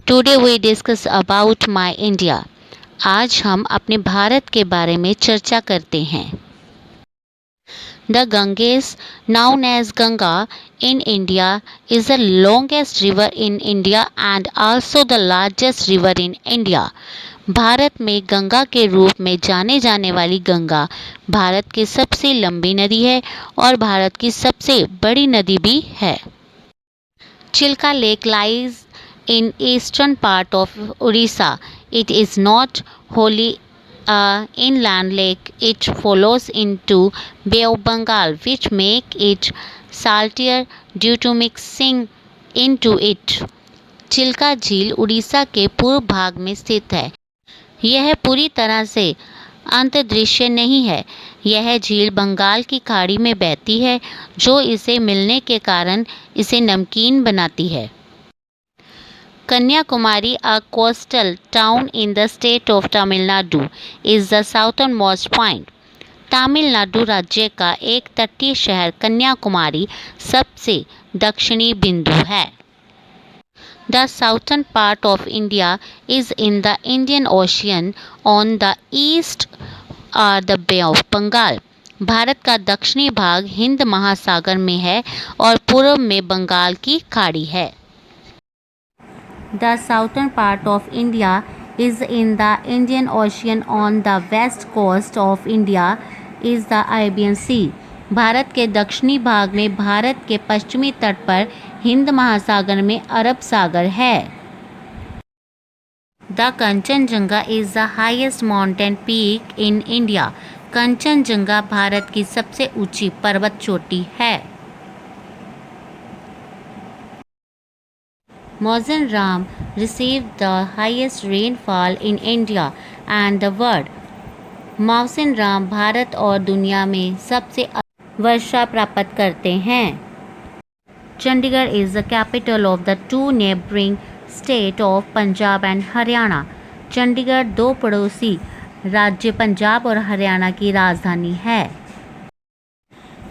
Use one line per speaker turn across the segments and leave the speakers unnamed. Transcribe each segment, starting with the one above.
Today we discuss about my India. आज हम अपने भारत के बारे में चर्चा करते हैं। The Ganges, known as Ganga in India, is the longest river in India and also the largest river in India. Bharat में गंगा के रूप में जाने जाने वाली गंगा भारत की सबसे लंबी नदी है और भारत की सबसे बड़ी नदी भी है। Chilka Lake lies in eastern part of Orissa. It is not wholly a inland lake. It flows into Bay of Bengal, which make it saltier due to mixing into it. Chilka झील उड़ीसा के पूर्व भाग में स्थित है। यह पूरी तरह से अंतर्दृश्य नहीं है। यह झील बंगाल की खाड़ी में बहती है, जो इसे मिलने के कारण इसे नमकीन बनाती है। Kanyakumari, a coastal town in the state of Tamil Nadu, is the southernmost point. Tamil Nadu राज्य का एक तटीय शहर कन्याकुमारी सबसे दक्षिणी बिंदु है। The southern part of India is in the Indian Ocean. On the east are the Bay of Bengal. Bharat का दक्षिणी भाग हिंद महासागर में है और पूर्व में बंगाल की खाड़ी है। The southern part of India is in the Indian Ocean. On the west coast of India is the Arabian Sea. Bharat के दक्षिणी भाग में भारत के पश्चिमी तट पर हिंद महासागर में अरब सागर है। The Kanchenjunga is the highest mountain peak in India. Kanchenjunga Bharat की सबसे ऊंची पर्वत चोटी है। Mawzinram received the highest rainfall in India and the world. Mawsynram Bharat और दुनिया में सबसे वर्षा प्राप्त करते हैं। Chandigarh is the capital of the two neighboring state of Punjab and Haryana. Chandigarh दो पड़ोसी राज्य पंजाब और हरियाणा की राजधानी है।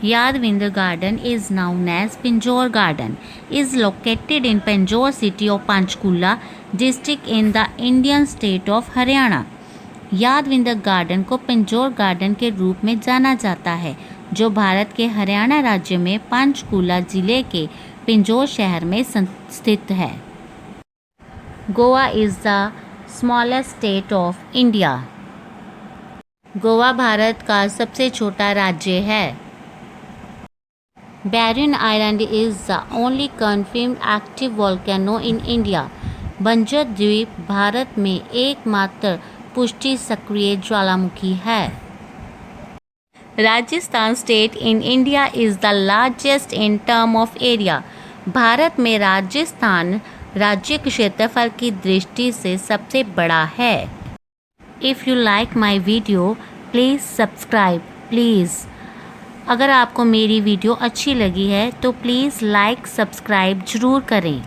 Yadvinder Garden is known as Pinjore Garden. Is located in Pinjore city of Panchkula district in the Indian state of Haryana. Yadavindra garden को Pinjore garden के रूप में जाना जाता है, जो भारत के हरियाणा राज्य में पंचकुला जिले के पिंजौर शहर में स्थित है। Goa is the smallest state of India. Goa Bharat का सबसे छोटा राज्य है। Baryon island is the only confirmed active volcano in India. बंजर द्वीप भारत में एकमात्र पुष्टि सक्रिय ज्वालामुखी है। Rajasthan state in India is the largest in term of area. Bharat में राजस्थान राज्य के क्षेत्रफल की दृष्टि से सबसे बड़ा है। If you like my video please subscribe please. अगर आपको मेरी वीडियो अच्छी लगी है तो प्लीज़ लाइक सब्सक्राइब ज़रूर करें।